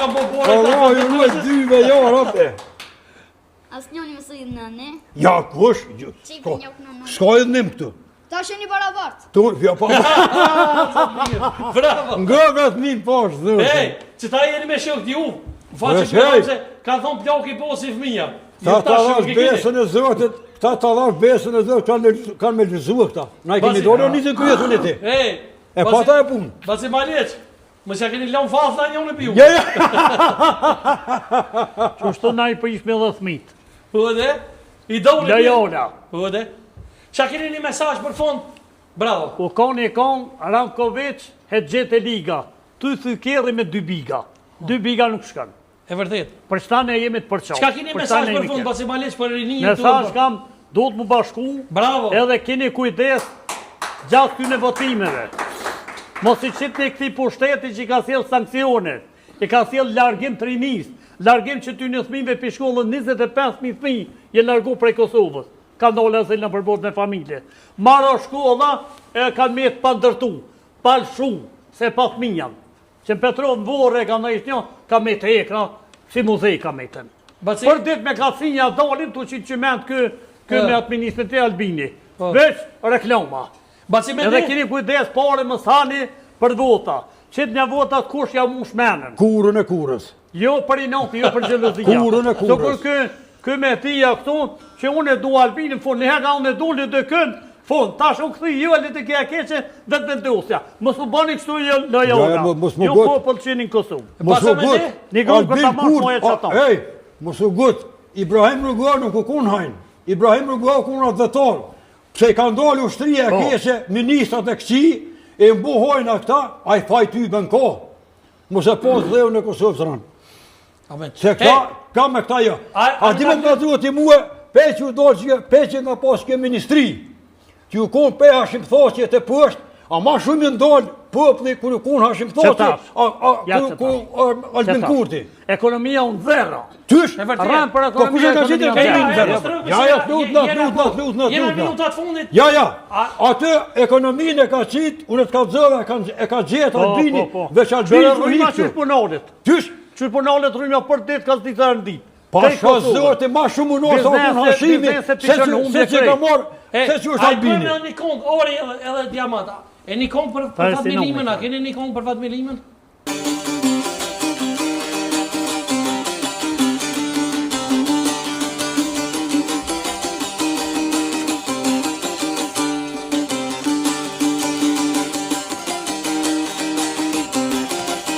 kam bobore. Allah, ju në dyve jo, rape. As njoni më së në ne? Ja, kush? Qipi njok në në. Shka edhe njëm këtu. Ta sheni barabart. Tu, ja pa. Bravo. Nga të një poshtë, dhe. Ej, që ta jeni me shok t'ju. Faqe për se ka thonë plak i po si fëmija. Ta lash besën e Zotit, ta lash besën e Zotit, kanë me lëzua këta. Na i kemi dole, një të kryetën e ti. Ej, E pata e punë. Basi Maleq, më që keni lanë fathla njën e piju. Ja, ja. Që shto na i për ishme dhe thmit. Po edhe, i dole piju. Lajona. Po edhe, që keni një mesaj për fond? Bravo. U kanë e kanë, Rankovic, het gjete liga. Tu thë kjerë me 2 biga. 2 biga nuk shkanë. E vërtet. Për shtane jemi të përqau. Qka keni mesaj për fund, Basi Maleq, për rinjë të Mesaj kam, do të më bashku. Bravo. Edhe keni kujdes gjatë këtyne votimeve. Mos i qitë në këti pushteti që i ka sjellë sankcione. I ka sjellë largim të rinis. Largim që ty në thmive për shkollën 25.000 thmi je largu prej Kosovës. Ka ndolle asë në përbot me familje. Mara shkolla e kanë me të pandërtu. Palë shumë, se pa thmijan. Që në Petrov në vore ka në ishtë një, ka me të ekra, si muzej ka me të. Për dit me kasinja dalin të që qëment kë me administrën të Albini. Veç reklama. Edhe keni kujdes pare më thani për vota. Qëtë një votat kush ja mu shmenën. Kurën e kurës. Jo për i noti, jo për gjelëzia. Kurën e kurës. So kë me tia këtu, që unë e du Albinin, fund, një heka unë e du një dë kënd, fund, tash u këthi ju e li të kja keqe dhe të ndosja. Mos u bani kështu në jona. Jo popëll që një në Kosovë. Mos u gut. Një gëmë këta marë moje që ata. Ej, mos u gut. Ibrahim Rugua nuk u kun hajnë. Ibrahim Rugua u kun atë dhetar. Pse i ka ndalë ushtria e keqe, ministrat e këqi, e mbuhojnë a këta, a i faj ty bën kohë. Mos e pos dheu në Kosovë së ranë. Se ka me këta jo. A di me të duhet i muë, peqë u dolë që peqë nga pas ke ministri, që ju konë pe hashim thoqje të pësht, a ma shumë i ndalë pëpli kër ju konë hashim thoqje, Albin Kurti. Ekonomia unë dhera. Tysh? Rëmë për ekonomia dhera. Ja, të Jena minutat fundit. Ja, atë ekonominë e ka qitë, unë të ka zëve, e ka gjetë Albini, veç Albini rrujma qërë punalit. Tysh? Qërë punalit rrujma për ditë, ka zdi të rëndit. Pasha zërë ma shumë unë ose unë hashimi, se që ka morë, se që është Albini. A i përme një kongë, ori edhe diamata. E një kongë për Fatmilimin, a keni një kongë për Fatmilimin?